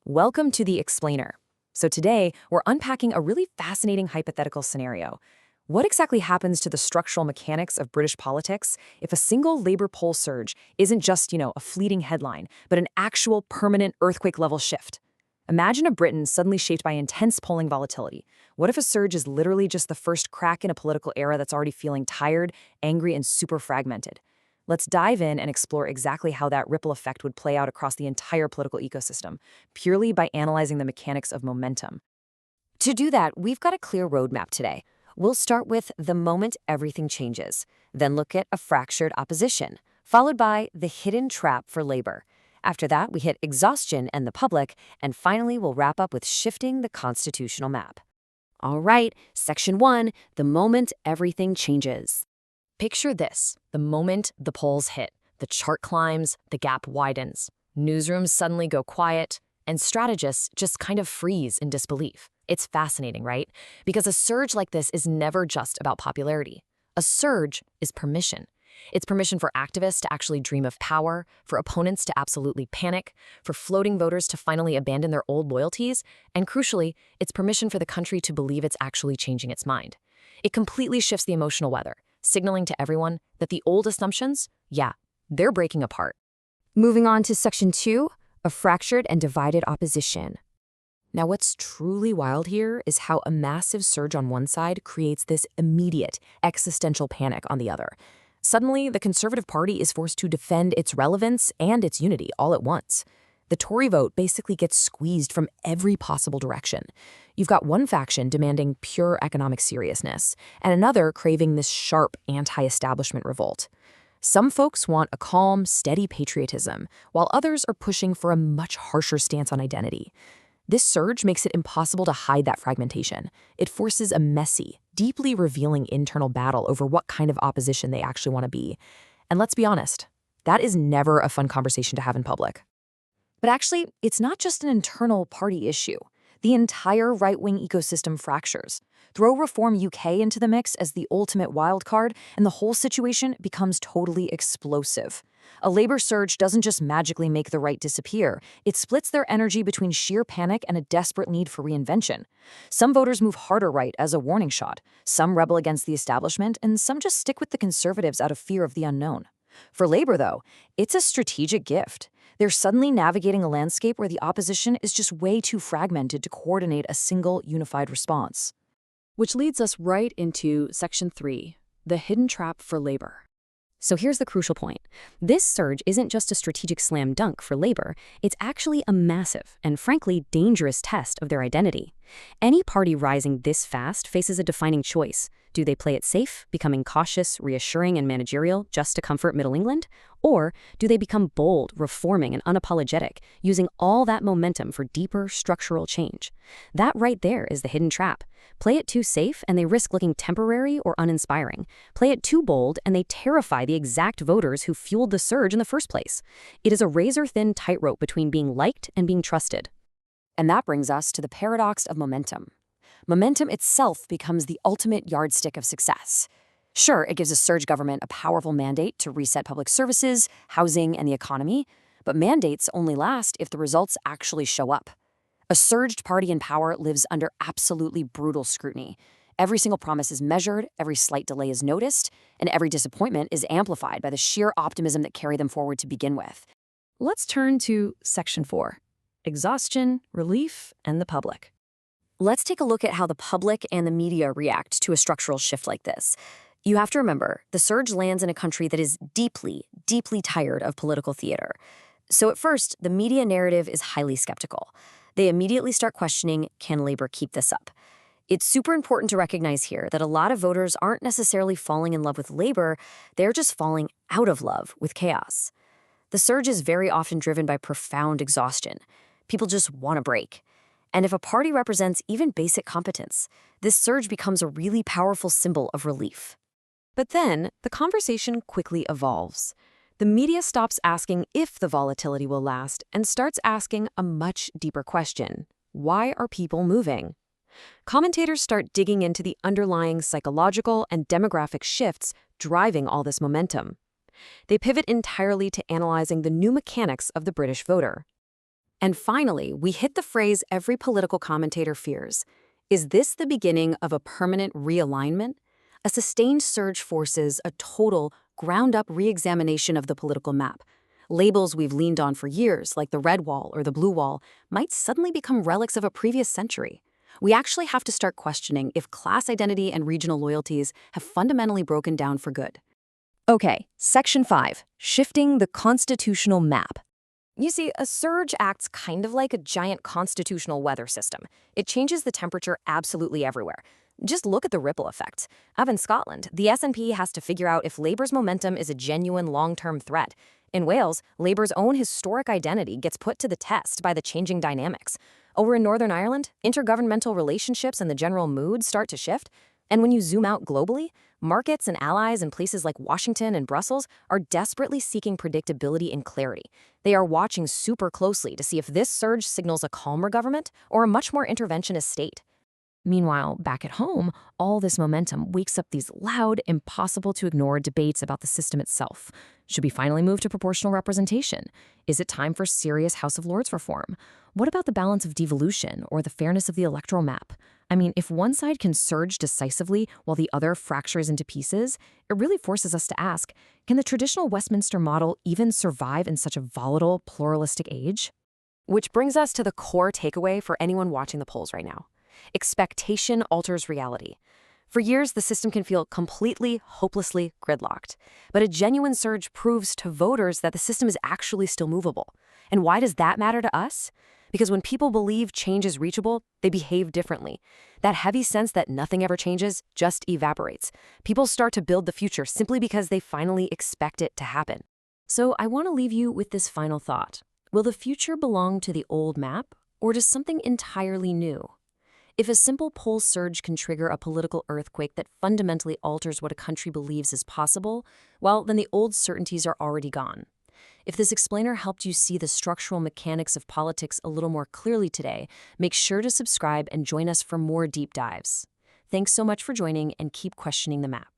Welcome to the Explainer. So today, we're unpacking a really fascinating hypothetical scenario. What exactly happens to the structural mechanics of British politics if a single labor poll surge isn't just, a fleeting headline, but an actual permanent earthquake-level shift? Imagine a Britain suddenly shaped by intense polling volatility. What if a surge is literally just the first crack in a political era that's already feeling tired, angry, and super fragmented? Let's dive in and explore exactly how that ripple effect would play out across the entire political ecosystem, purely by analyzing the mechanics of momentum. To do that, we've got a clear roadmap today. We'll start with the moment everything changes, then look at a fractured opposition, followed by the hidden trap for labor. After that, we hit exhaustion and the public, and finally we'll wrap up with shifting the constitutional map. All right, Section 1, the moment everything changes. Picture this: the moment the polls hit, the chart climbs, the gap widens. Newsrooms suddenly go quiet, and strategists just kind of freeze in disbelief. It's fascinating, right? Because a surge like this is never just about popularity. A surge is permission. It's permission for activists to actually dream of power, for opponents to absolutely panic, for floating voters to finally abandon their old loyalties, and crucially, it's permission for the country to believe it's actually changing its mind. It completely shifts the emotional weather, signaling to everyone that the old assumptions, they're breaking apart. Moving on to Section 2, a fractured and divided opposition. Now, what's truly wild here is how a massive surge on one side creates this immediate existential panic on the other. Suddenly, the Conservative Party is forced to defend its relevance and its unity all at once. The Tory vote basically gets squeezed from every possible direction. You've got one faction demanding pure economic seriousness, and another craving this sharp anti-establishment revolt. Some folks want a calm, steady patriotism, while others are pushing for a much harsher stance on identity. This surge makes it impossible to hide that fragmentation. It forces a messy, deeply revealing internal battle over what kind of opposition they actually want to be. And let's be honest, that is never a fun conversation to have in public. But actually, it's not just an internal party issue. The entire right-wing ecosystem fractures. Throw Reform UK into the mix as the ultimate wild card, and the whole situation becomes totally explosive. A labor surge doesn't just magically make the right disappear. It splits their energy between sheer panic and a desperate need for reinvention. Some voters move harder right as a warning shot. Some rebel against the establishment, and some just stick with the Conservatives out of fear of the unknown. For labor, though, it's a strategic gift. They're suddenly navigating a landscape where the opposition is just way too fragmented to coordinate a single unified response. Which leads us right into Section 3, the hidden trap for labor. So here's the crucial point. This surge isn't just a strategic slam dunk for labor, it's actually a massive and frankly dangerous test of their identity. Any party rising this fast faces a defining choice. Do they play it safe, becoming cautious, reassuring, and managerial just to comfort Middle England? Or do they become bold, reforming, and unapologetic, using all that momentum for deeper structural change? That right there is the hidden trap. Play it too safe, and they risk looking temporary or uninspiring. Play it too bold, and they terrify the exact voters who fueled the surge in the first place. It is a razor-thin tightrope between being liked and being trusted. And that brings us to the paradox of momentum. Momentum itself becomes the ultimate yardstick of success. Sure, it gives a surge government a powerful mandate to reset public services, housing, and the economy, but mandates only last if the results actually show up. A surged party in power lives under absolutely brutal scrutiny. Every single promise is measured, every slight delay is noticed, and every disappointment is amplified by the sheer optimism that carried them forward to begin with. Let's turn to Section 4, exhaustion, relief, and the public. Let's take a look at how the public and the media react to a structural shift like this. You have to remember, the surge lands in a country that is deeply, deeply tired of political theater. So at first, the media narrative is highly skeptical. They immediately start questioning, can labor keep this up? It's super important to recognize here that a lot of voters aren't necessarily falling in love with labor, they're just falling out of love with chaos. The surge is very often driven by profound exhaustion. People just want a break. And if a party represents even basic competence, this surge becomes a really powerful symbol of relief. But then, the conversation quickly evolves. The media stops asking if the volatility will last and starts asking a much deeper question. Why are people moving? Commentators start digging into the underlying psychological and demographic shifts driving all this momentum. They pivot entirely to analyzing the new mechanics of the British voter. And finally, we hit the phrase every political commentator fears. Is this the beginning of a permanent realignment? A sustained surge forces a total, ground-up re-examination of the political map. Labels we've leaned on for years, like the red wall or the blue wall, might suddenly become relics of a previous century. We actually have to start questioning if class identity and regional loyalties have fundamentally broken down for good. Okay, Section 5, shifting the constitutional map. You see, a surge acts kind of like a giant constitutional weather system. It changes the temperature absolutely everywhere. Just look at the ripple effect. Up in Scotland, the SNP has to figure out if Labour's momentum is a genuine long-term threat. In Wales, Labour's own historic identity gets put to the test by the changing dynamics. Over in Northern Ireland, intergovernmental relationships and the general mood start to shift. And when you zoom out globally, markets and allies in places like Washington and Brussels are desperately seeking predictability and clarity. They are watching super closely to see if this surge signals a calmer government or a much more interventionist state. Meanwhile, back at home, all this momentum wakes up these loud, impossible-to-ignore debates about the system itself. Should we finally move to proportional representation? Is it time for serious House of Lords reform? What about the balance of devolution or the fairness of the electoral map? I mean, if one side can surge decisively while the other fractures into pieces, it really forces us to ask, can the traditional Westminster model even survive in such a volatile, pluralistic age? Which brings us to the core takeaway for anyone watching the polls right now. Expectation alters reality. For years, the system can feel completely, hopelessly gridlocked. But a genuine surge proves to voters that the system is actually still movable. And why does that matter to us? Because when people believe change is reachable, they behave differently. That heavy sense that nothing ever changes just evaporates. People start to build the future simply because they finally expect it to happen. So I want to leave you with this final thought. Will the future belong to the old map, or to something entirely new? If a simple poll surge can trigger a political earthquake that fundamentally alters what a country believes is possible, well, then the old certainties are already gone. If this explainer helped you see the structural mechanics of politics a little more clearly today, make sure to subscribe and join us for more deep dives. Thanks so much for joining, and keep questioning the map.